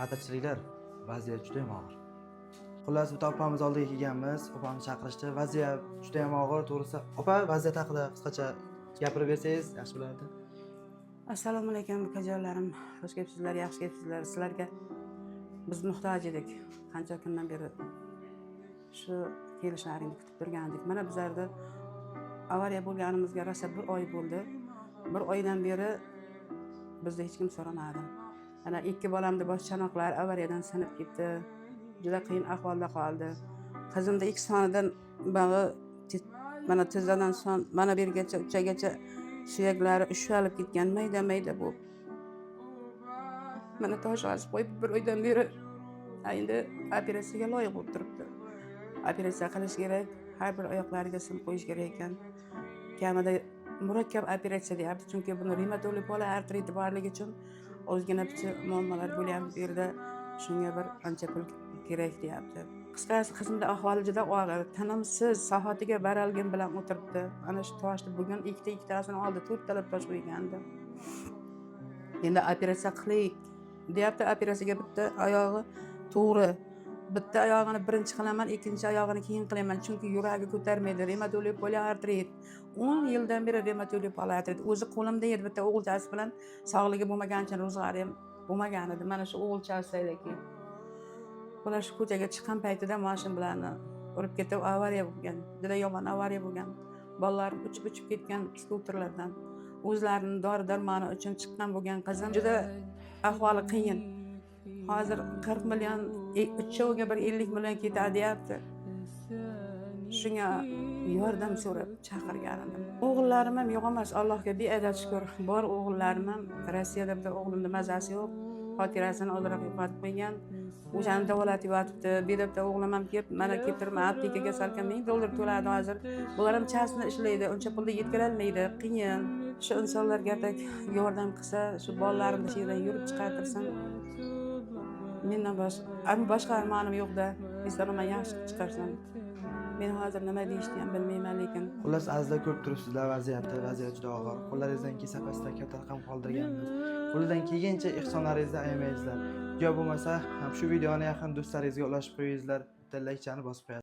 Xatirchiliklar, vaziyat juda ham og'ir. Xullas, bitta opamiz oldiga kelganmiz, opamiz chaqirishdi. Vaziyat juda ham og'ir, to'g'risi. Opa, vaziyat haqida qisqacha gapirib bersangiz yaxshi bo'lardi. Assalomu alaykum ukajonlarim. Xush kelibsizlar, yaxshi kelibsizlar. Sizlarga biz muhtoj edik. Qancha kundan beri shu kelishlaringni kutib turgandik. Mana bizlarda avariya bo'lganimizga rosa 1 oy bo'ldi. 1 oydan beri bizni hech kim so'ramadi. Ana 2 bolamni bosh chanoqlari avariyadan sinib ketdi. Juda qiyin ahvolda qoldi. Qizimda 2 sonidan bag'i mana tizzadan son mana bergacha uchagacha suyaklari ushvalib ketgan mayda bu. Mana tosh osib qo'yib 1 oydan beri endi operatsiyaga loyiq bo'lib turibdi. Operatsiya qilish kerak, har bir oyoqlariga sim qo'yish kerak ekan. Kamida murakkab operatsiya deyapti, chunki buni revmatologiya polartriti borligi uchun ozgina picha muammolar bo'lyapti bu yerda. Shunga bir ancha pul kerak deyapti. Qisqasi qizimda ahvoli juda og'ir. Tinimsiz soatiga baralgin bilan o'tiribdi. Ana shu toshni bugun ikkitasini oldi, 4 talab tosh qo'ygandi. Endi operatsiya qilaylik deyapti. Operatsiyaga bitta oyog'i to'g'ri. Bitta oyog'ini birinchi qilaman, ikkinchi oyog'ini keyin qilaman, chunki yuragi ko'tarmaydi. Revmatologiya poliartrit. 10 yildan beri revmatologiya poliartrit. O'zi qo'limda edi bitta o'g'ilchasi bilan sog'ligi bo'lmagancha ro'zg'ori ham bo'lmagan edi. Mana shu o'g'ilchasi elaki. Ular shu ko'chaga chiqqan paytida mashina bilan urib ketib avariya bo'lgan. Juda yomon avariya bo'lgan. Bolalar uchib ketgan skuterlardan. O'zlarining dori-darmoni uchun chiqqan bo'lgan qizim juda ahvoli qiyin. Hozir 40 million, uchoviga bir 50 million ketadi deyapti. Shunga yordam so'rab chaqirgan edim. O'g'illarim ham yo'q emas, Allohga beadad shukr. Bor o'g'illarim ham Rossiyada bitta o'g'limning mazasi yo'q. Xotirasini ozroq yo'qotib qo'ygan. O'shani davolatib yotibdi. Bitta o'g'lim ham kelib, mana kelib turma aptekaga salkam $1000 to'ladi hozir. Bular ham chasni ishlaydi, uncha pulni yetkazolmaydi, qiyin. Shu insonlarga yordam qilsa, shu bolalarimni shu yerdan yurib chiqartirsin. Mendan boshqa armonim yo'q-da. Istaroman yaxshi chiqarsin. Men hozir nima deyishni ham bilmayman, lekin Xullas, azizlar ko'rib turibsizlar vaziyatni, vaziyat juda og'ir. Qo'llaringizdan kelsa pastda katta raqam qoldirganmiz. Qo'ldan kelgancha ehsonlaringizni ayamaysizlar. Yo bo'lmasa, ham shu videoni yaqin do'stlaringizga ulashib qo'yingizlar, bitta like chani bosib qo'yasiz.